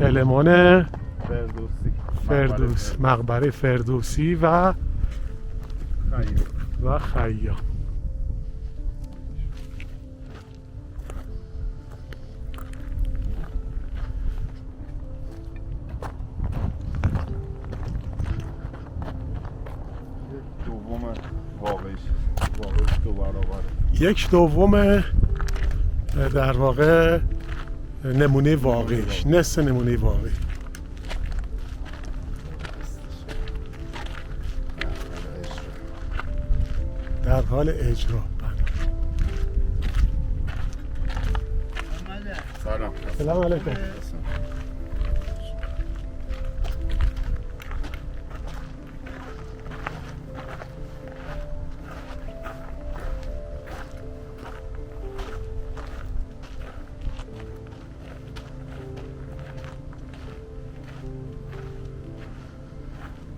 پلمان فردوسی، مقبره فردوسی و خیام. یک دوم در واقع نمونه واقعیش، نصف نمونه واقعی. در حال اجرا. سلام علیکم.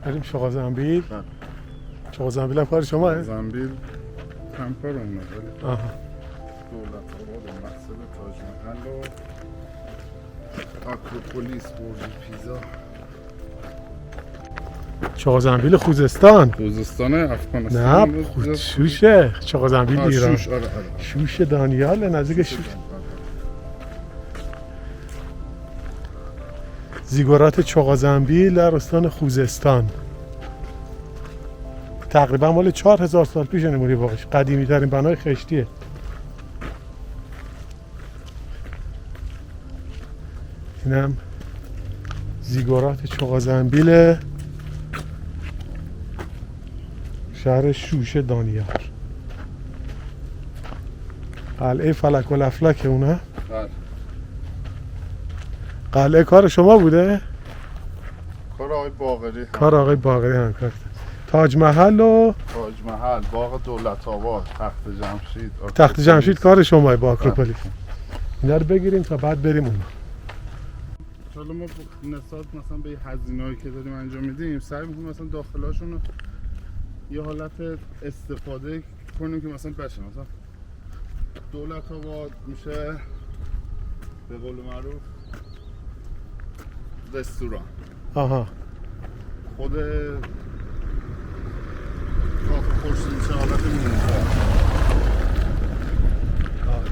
بریم شقا زنبیل. شقا زنبیل هم کار شما؟ زنبیل هم کار اونه، ولی آها. دولت آباد و مسجد تاج محل و آکروپولیس، برج پیزا. شقا زنبیل خوزستان. خوزستان افغانستان. نه شوشه. شقا زنبیل ایران. شوش، آره. شوش دانیال نزدیک شوش. زیگورات چغا زنبیل در استان خوزستان. تقریبا مال 4000 سال پیش نمونه واقعش. قدیمی ترین بنای خشتیه. اینم زیگورات چغا زنبیل شهر شوش دانیال. قلعه فلک الافلاک اونه. قلعه کار شما بوده؟ کار آقای باقری. کار آقای باقری هم کرد. تاج محل و تاج محل، باغ دولت آباد، تخت جمشید. تخت جمشید کار شما با آکروپولیس. اینا رو بگیریم تا بعد بریم اون. حالا ما نسبت مثلا به هزینه‌ای که داریم انجام میدیم سعی می‌کنیم مثلا داخلاشون رو یه حالت استفاده کنیم که مثلا بشه. مثلا دولت آباد میشه به قول معروف رستوران. آها. خود کافه خورشید میشه حالت مونزه.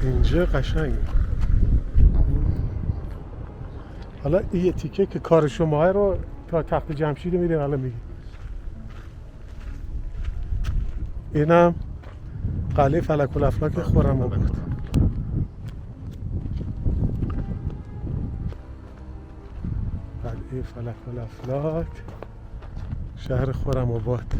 اینجا قشنگ. حالا این یه تیکه که کار شما رو تا تخت جمشید میریم حالا میگیم. اینم قلعه فلک الافلاک خرم‌آباد. قلعه فلک الافلاک شهر خرم‌آباد.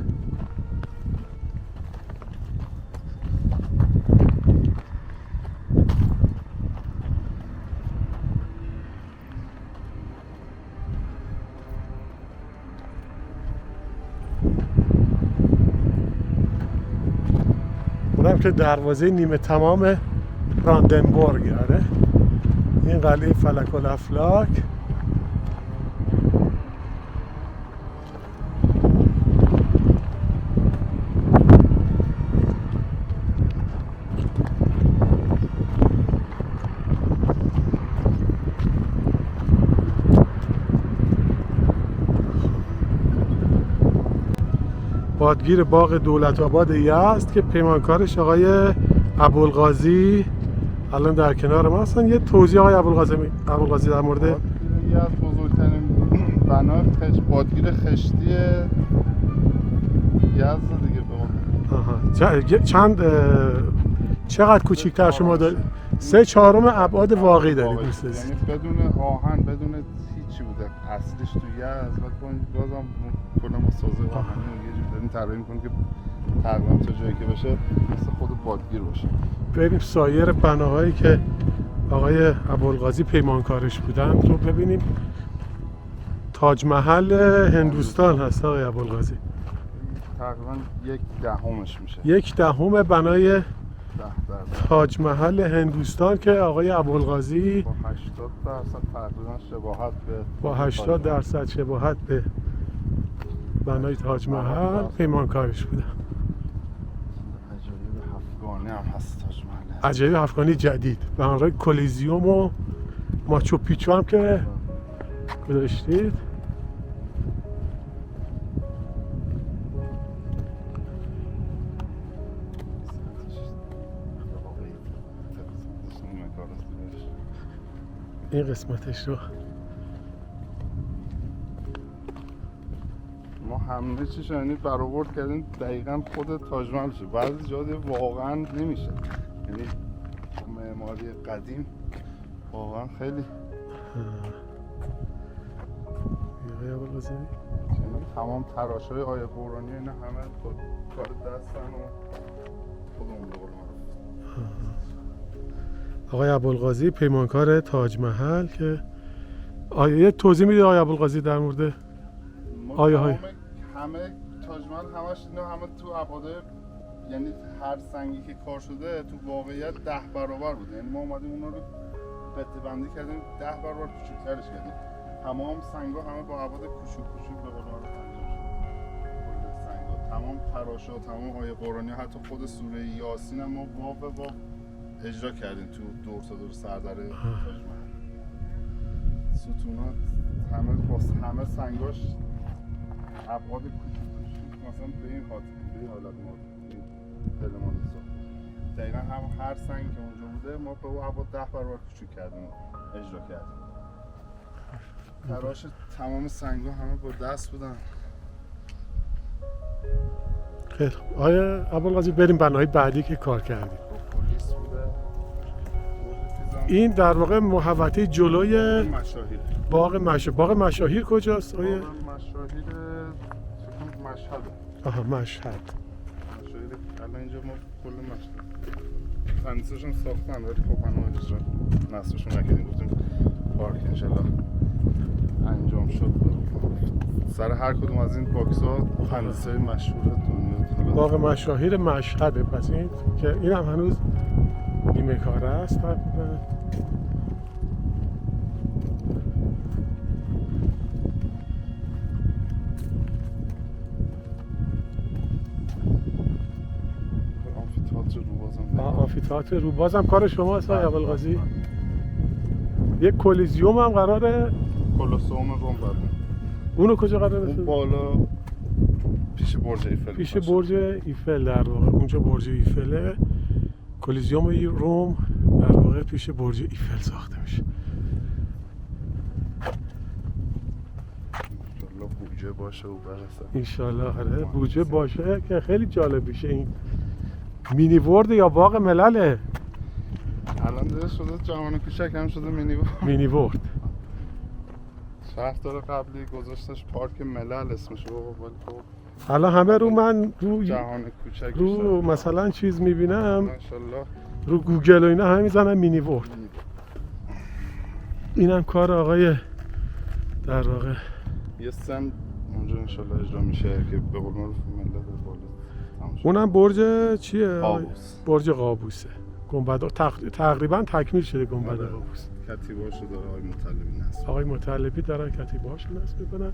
اونم که دروازه نیمه تمام براندنبورگ. آره این قلعه فلک الافلاک. بادگیر باغ دولت آباد یزد که پیمانکارش آقای ابوالقاضی الان در کنار ما هستن. یه توضیح آقای ابوالقاضی در مورد یزد بزرگترین بنای بادگیر خشتی یزد دیگه. آها. چقدر کوچیک‌تر شما دارید؟ 3/4 ابعاد واقعی دارید. یعنی بدون آهن، بدون هیچی بوده اصلش تو یزد. بازم کلا ما سازه آهنی یه جوری داریم طراحی می‌کنیم که تقریبا تا جایی که بشه مثل خود بادگیر باشه. بریم سایر بناهایی که آقای ابوالقاضی پیمانکارش بودن رو ببینیم. تاج محل هندوستان هست آقای ابوالقاضی. تقریبا 1/10 میشه. 1/10 بنای تاج محل هندوستان که آقای ابوالقاضی با 80% تقریبا شباهت به با 80% شباهت به بنای تاج محل پیمانکارش بودن. عجایب افغانی هم هست تاج محل. عجایب افغانی جدید. بنای کلیزیوم و ماچو پیچو هم که گذاشتید. این قسمتش رو ما همه چیش یعنی برآورد کردیم دقیقاً خود تاج محل شه. بعضی جا دیگه واقعاً نمیشه، یعنی معماری قدیم واقعاً خیلی آقای ابوالقاسمی یعنی تمام تراش‌های آیه قرآنی اینا همه کار دستن و خودمون به قول معروف. آقای ابوالقاضی پیمانکار تاج محل که یه توضیح میده آقای ابوالقاضی در مورد آیه های همه تاج محل همش اینا همه تو ابعاد، یعنی هر سنگی که کار شده تو واقعیت 10 برابر بود. یعنی ما اومدیم اونا رو قطعه بندی کردیم 10 برابر کوچیک‌ترش کردیم. تمام سنگا همه با ابعاد کوچیک کوچیک به قول معروف انجام شده. کل سنگا، تمام تراش‌ها، تمام آیه قرآنی، حتی خود سوره یاسین هم ما باب به باب اجرا کردیم تو دور تا دور سردر تاج محل. ستونات همه سنگاش ابعاد کوچیک مثلا به این خاطر به این حالت ما دلمان ساخت. دقیقا هر سنگ که اونجا بوده ما به اون ابعاد 10 برابر کوچیک کردیم اجرا کردیم. تراش تمام سنگا همه با دست بودن. خیلی خوب. آقای ابوالقاضی بریم بناهای بعدی که کار کردیم. پلیس بوده. این در واقع محوطه جلوی مشاهیر. باغ مشاهیر کجاست؟ باغ مشاهیر مشهد. آها مشهد. مشاهیر الان اینجا ما کل مشهد فنیسشون ساختن ولی خب هنوز اجرا نصبشون نکردیم. گفتیم پارک انشالله انجام شد. سر هر کدوم از این باکس ها فنیسای مشهور دنیا. باغ مشاهیر مشهده. پس این که این هم هنوز نیمه کاره است تقریبا. آمفی‌تئاتر روباز هم کار شماست آقای ابوالقاضی؟ یک کلیزیوم هم قراره کلوسئوم روم بعد. اونو کجا قراره اون بسازه؟ بالا پیش برج ایفل. پیش برج ایفل در واقع. اونجا برج ایفله. کلیزیوم روم در واقع پیش برج ایفل ساخته میشه. انشالله بودجه باشه و برسه. انشالله آره بودجه باشه که خیلی جالب میشه. این مینی ورد یا باغ ملله؟ الان دیگه شده جهان کوچک هم شده مینی ورد. شهردار قبلی گذاشتش پارک ملل اسمش رو، ولی خب الان همه رو من جهان کوچک رو مثلا چیز میبینم انشالله رو گوگل و اینا همه میزنن مینی ورد. اینم کار آقای در واقع یه سن اونجا انشالله اجرا میشه که به قول معروف ملت بالا. اونم برج چیه؟ قابوس. برج قابوسه. گنبد تقریبا تکمیل شده گنبد قابوس. کتیبه شده آقای مطلبی نصب. آقای مطلبی دارن کتیبه هاشون نصب میکنن.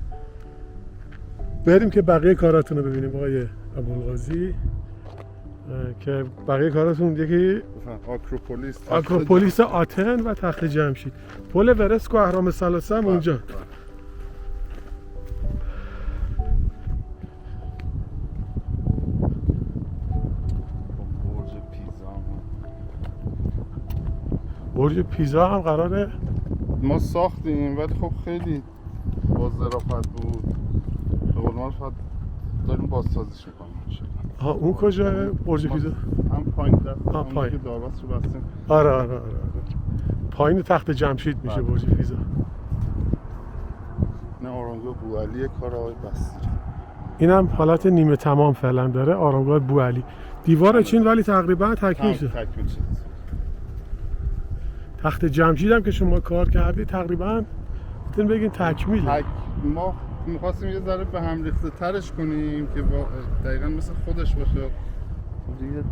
بریم که بقیه کاراتون رو ببینیم آقای ابوالقاضی، که بقیه کاراتون یکی آکروپولیس آتن و تخت جمشید. پل ورسک و اهرام ثلاثه هم اونجا. برج پیزا هم قراره ما ساختیم ولی خب خیلی با ظرافت بود. به قول معروف داریم بازسازیش میکنیم. اون کجا برج پیزا؟ هم پایین دست پایین که داربست رو بستیم. آره. پایین تخت جمشید میشه برج پیزا. نه آرامگاه بوعلی کار آقای بستیجان. اینم حالت نیمه تمام فعلا داره. آرامگاه بوعلی دیوار چین ولی تقریبا تکمیل شد. تخت جمشید هم که شما کار کردی تقریبا میتونیم بگین تکمیله. ما می‌خواستیم یه ذره به هم ریخته ترش کنیم که دقیقاً مثل خودش باشه. دیگه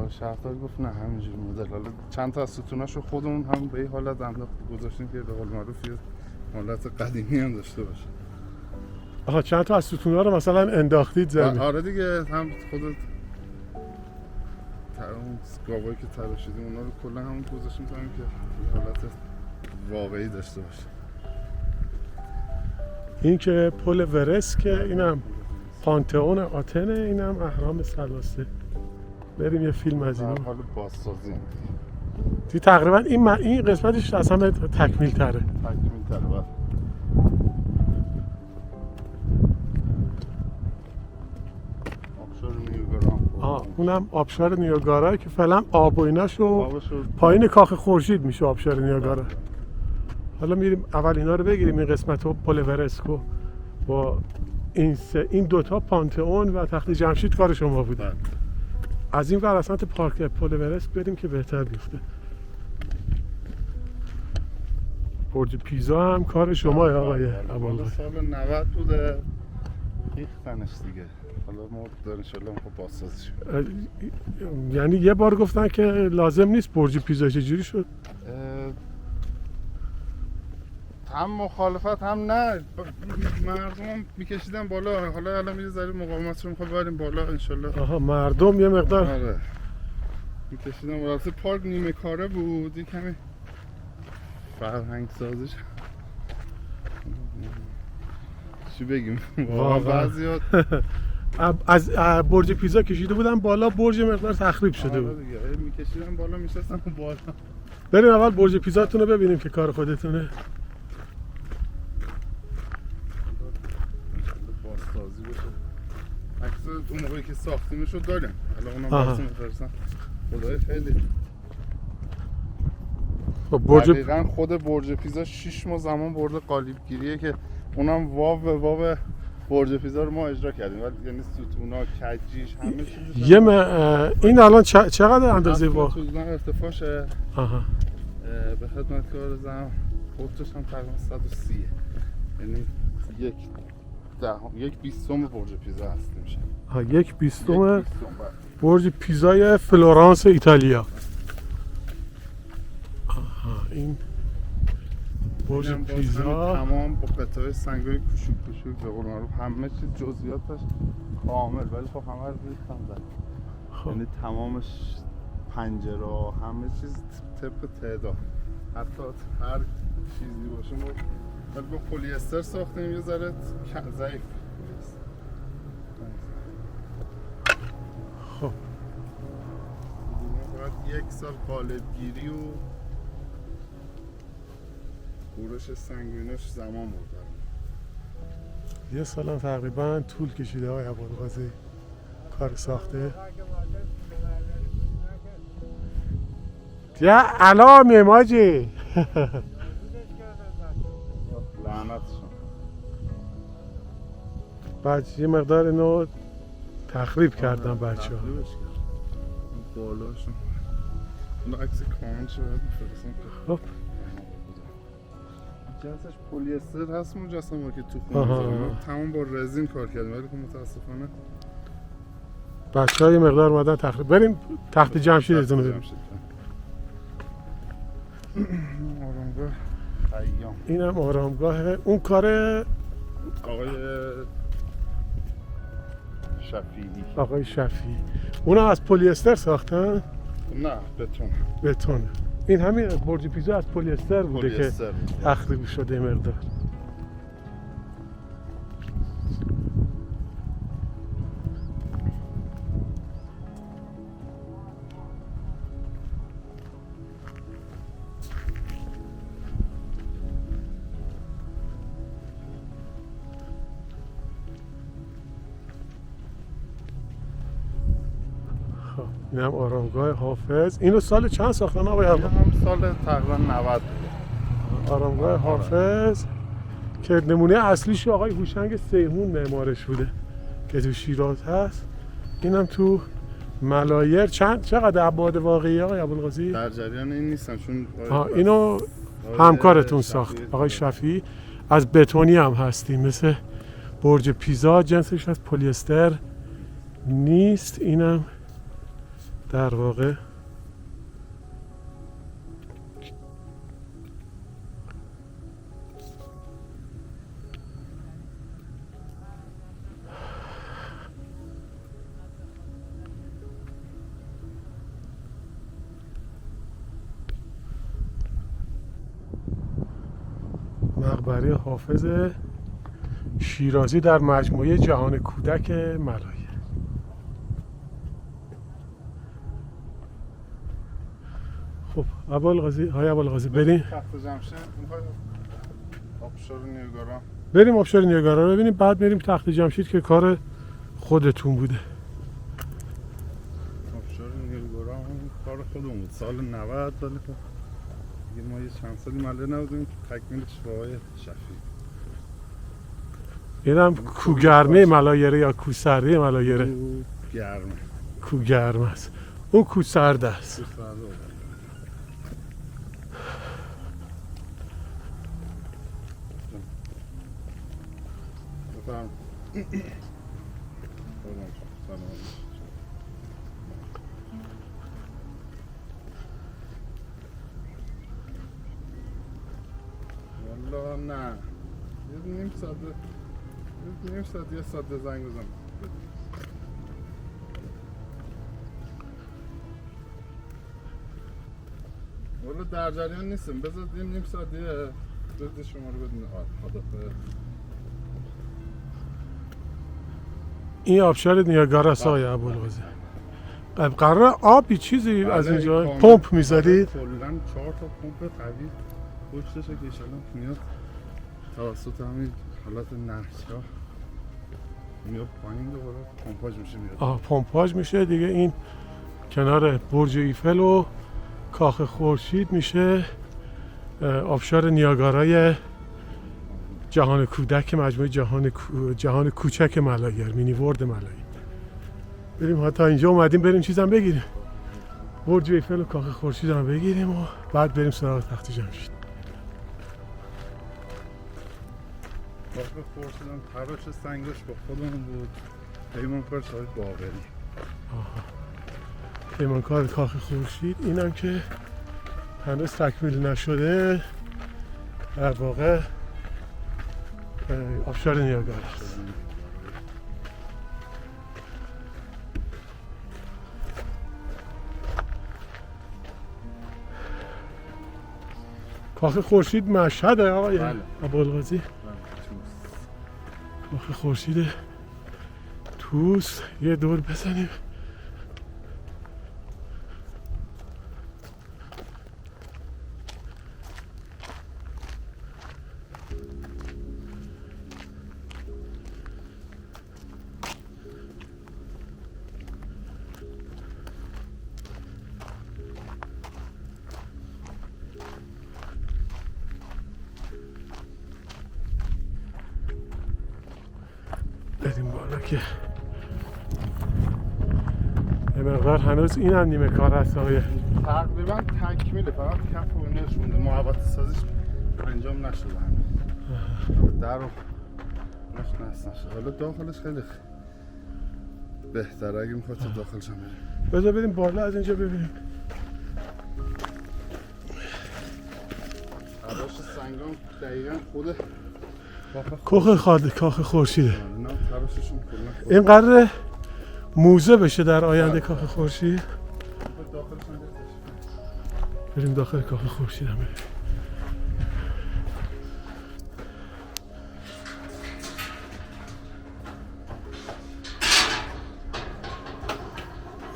شهردار گفت نه همینجوری مدل. حالا چند تا از ستوناشو خودمون هم به این حالت انداخت گذاشتیم که به قول معروف یه حالت قدیمی هم داشته باشه. آها چند تا از ستونا رو مثلا انداختید زمین. آره دیگه هم خودت اون گاوایی که تراشیدیم اونا رو کلا همون گذاشتیم تا اینکه یه حالت واقعی داشته باشه. این که پل ورس که اینم پانتئون آتنه، اینم اهرام ثلاثه. بریم یه فیلم از اینو. در حال بازسازی دی تقریبا این قسمتش اصلا تکمیل تره. تکمیل تره. آبشار نیوگارا. اونم آبشار نیوگارا که فعلا آب و ایناشو پایین کاخ خورشید میشه آبشار نیوگارا. حالا میریم اول اینا رو بگیریم، این قسمتو پل ورسکو با این دوتا پانتئون و تخت جمشید کار شما بوده. از این ور اصلا پارک پل ورسک بریم که بهتر بیفته. برج پیزا هم کار شما آقای ابوالقاسم. سال 90 بوده ریختنش دیگه. حالا ما در انشالله میخوام بازسازی شد. یعنی یه بار گفتن که لازم نیست برج پیزا، چجوری شد؟ هم مخالفت هم نه، مردم هم میکشیدن بالا. حالا الان یه ذره مقاومت رو میخوام بریم بالا انشالله. آها مردم یه مقدار آره میکشیدن بالا. البته پارک نیمه کاره بود، یه کمی فرهنگ سازیش چی بگیم واقعا بعضیات از برج پیزا کشیده بودن بالا، برج مقدار تخریب شده بود. میکشیدن بالا میشستن بالا. بریم اول برج پیزاتون رو ببینیم که کار خودتونه. بازسازی بشه. عکس اون موقعی که ساختیمش رو داریم. حالا اونم واسه میفرستم. خدای خیلی. دقیقاً خود برج پیزا 6 ماه زمان برده قالیبگیریه که اونم واو برج پیزا رو ما اجرا کردیم. ولی یعنی ستونا، کجیش همه چیزش. این الان چقدر اندازه واو؟ ارتفاعشه. به خدمت کار زم خودش هم تقریبا 130. یعنی یک بیستم برج پیزا هست میشه. یک بیستم برج پیزای فلورانس ایتالیا. این برج پیزا تمام با قطعه سنگای کوچوک به قول معروف همه چیز جزئیاتش کامل، ولی خب همه رو ریختم زد. یعنی تمامش پنجره همه چیز طبق تعداد، حتی هر چیزی باشه ما ولی با پلی استر ساختیم، یه ذره ضعیف. خب باید یک سال قالبگیری و گورش سنگینش زمان بردن. یه سال هم تقریبا طول کشیده های ابوالقاسم کار ساخته. یا علامه ماجی لعنتشون. بعد یه مقدار اینو تخریب کردن بچه ها. بالاشون اون عکس کامل شده میفرستم. خب جنسش پلی استر هست مجسمه که تو خونه میذاریم. تمام با رزین کار کردیم ولی خب متاسفانه بچه ها یه مقدار اومدن تخریب. بریم تخت جمشید ازون ببینیم. آرامگاه ایام. اینم آرامگاه اون کار آقای شفیعی. اونم از پلی استر ساختن؟ نه بتون. این همین برج پیزا از پلی استر بوده که تخریب شده مقدار. این هم آرامگاه حافظ. اینو سال چند ساختن آقای هم سال تقریبا 90 آرامگاه حافظ که نمونه اصلیش آقای هوشنگ سیهون معمارش بوده که تو شیراز هست. اینم تو ملایر. چقدر عباد واقعی آقای ابوالقاسم؟ در جریان این نیستم چون اینو همکارتون ساخت آقای شفیعی. از بتونی هم هستیم مثل برج پیزا، جنسش از پلی استر نیست. اینم در واقع مقبره حافظه. شیرازی در مجموعه جهان کودک ملایر. خب ابوالقاسم بریم تخت جمشید میخوای آبشار نیاگارا بریم آبشار نیاگارا رو ببینیم، بعد بریم تخت جمشید که کار خودتون بوده. آبشار نیاگارا هم کار خودمون بود سال 90 ولی خب دیگه ما یه چند سالی ماله نبودیم، تکمیلش با آقای شفیع. اینم کوگرمه ملایره یا کوسرده ملایره؟ او گرمه، کوگرم است، اون کوسرده است. بفرم. والا نه یه نیم ساعت یه ساعت زنگ بزن. والا در جریان نیستم، بذار نیم ساعت یه درد شما رو بدون خدافظ. این آبشار نیاگارا است آقای ابوالقاسم. قرار آبی چیزی از اینجا پمپ می‌زدید؟ کلاً 4 تا پمپ قوی پشتش که ایشالله میاد توسط همین حالت نهرها میاد پایین، دوباره پمپاژ میشه میاد. پمپاژ میشه دیگه. این کنار برج ایفل و کاخ خورشید میشه آبشار نیاگارای جهان کودک مجموعه جهان کوچک ملایر، مینی ورد ملایر. بریم حتی اینجا اومدیم بریم چیزم بگیریم، برج ایفل و کاخ خورشید هم بگیریم و بعد بریم سراغ تخت جمشید. کاخ خورشید هم تراش سنگش با خودمون بود، پیمانکار های باقری. پیمانکار کاخ خورشید. اینم که هنوز تکمیل نشده، در واقع آبشار نیاگارا است. کاخ خورشید مشهده آقای ابوالقاسم. کاخ خورشید توس. یه دور بزنیم. بریم بالا که یه مقدار هنوز این هم نیمه کار هست آقای. تقریبا تکمیله، فقط کف و اینش مونده، محوطه سازیش انجام نشده هنوز. در رو نشده. حالا داخلش خیلی بهتره، اگه میخواد تو داخلش هم بریم. بذار بریم بالا از اینجا ببینیم. تراش سنگام دقیقا خود کاخ خورشیده. نه تراششون کلا این قراره موزه بشه در آینده کاخ خورشید. بریم داخل کاخ خورشید هم بریم.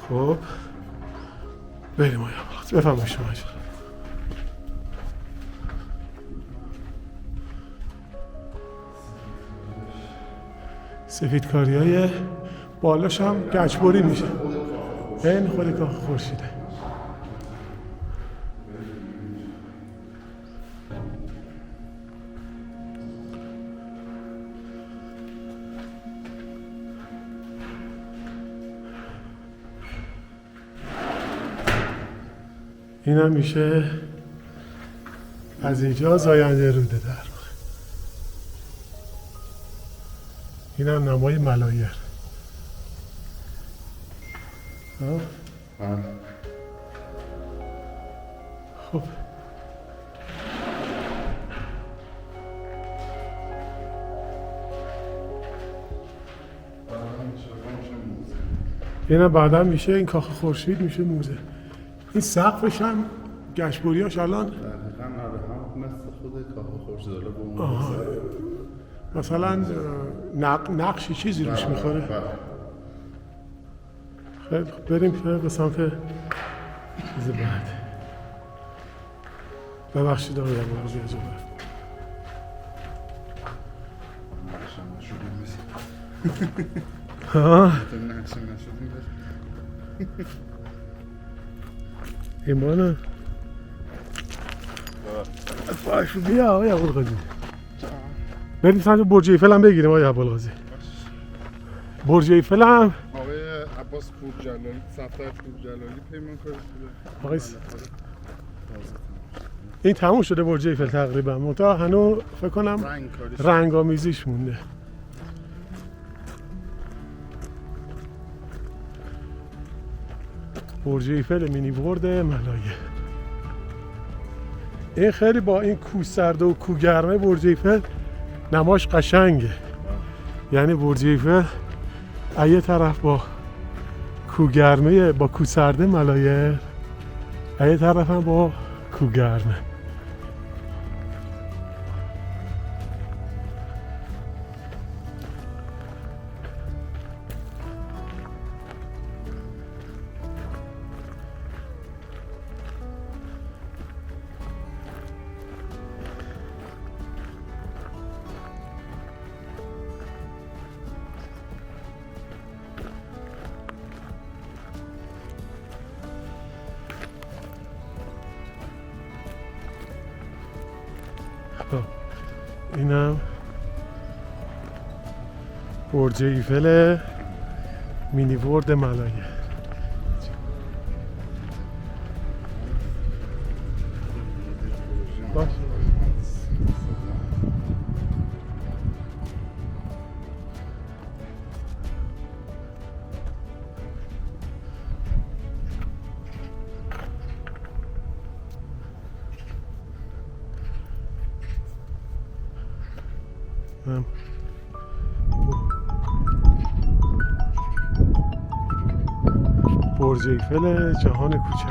خب بریم آیا بفرمایید شما. سفید کاری های بالاش هم گچبری میشه. این خود کاخ خورشیده. این هم میشه از اینجا زاینده روده. در این هم نمای ملایر. خب این هم بعدا میشه این کاخ خورشید میشه موزه. این سقفش هم گشبوریاش الان دقیقاً آره هم مثل خود کاخ خورشید. مثلا نقشی چیزی روش میخوره. بله. خیلی خوب، بریم که به سمت چیز بعد. ببخشید آقای ابوالقاسم از اون بعد. ها ایمانه باش بیا آقای ابوالقاسم، بریم سمت برج ایفل هم بگیریم آقای ابوالقاسم. برج ایفل هم آقای عباس پورجلالی، صفدر پورجلالی پیمانکاری شده. آقای این تموم شده برج ایفل تقریبا، منتها هنوز فکر کنم رنگ‌آمیزیش مونده. برج ایفل مینی ورد ملایه. این خیلی با این کو سرده و کو گرمه برج ایفل نماش قشنگه. یعنی برج ایفل یه طرف با کو گرمه با کو سرده ملایه، یه طرف هم با کو گرمه. اینم برج ایفل مینی ورد ملایه. باش. برج ایفل جهان کوچک.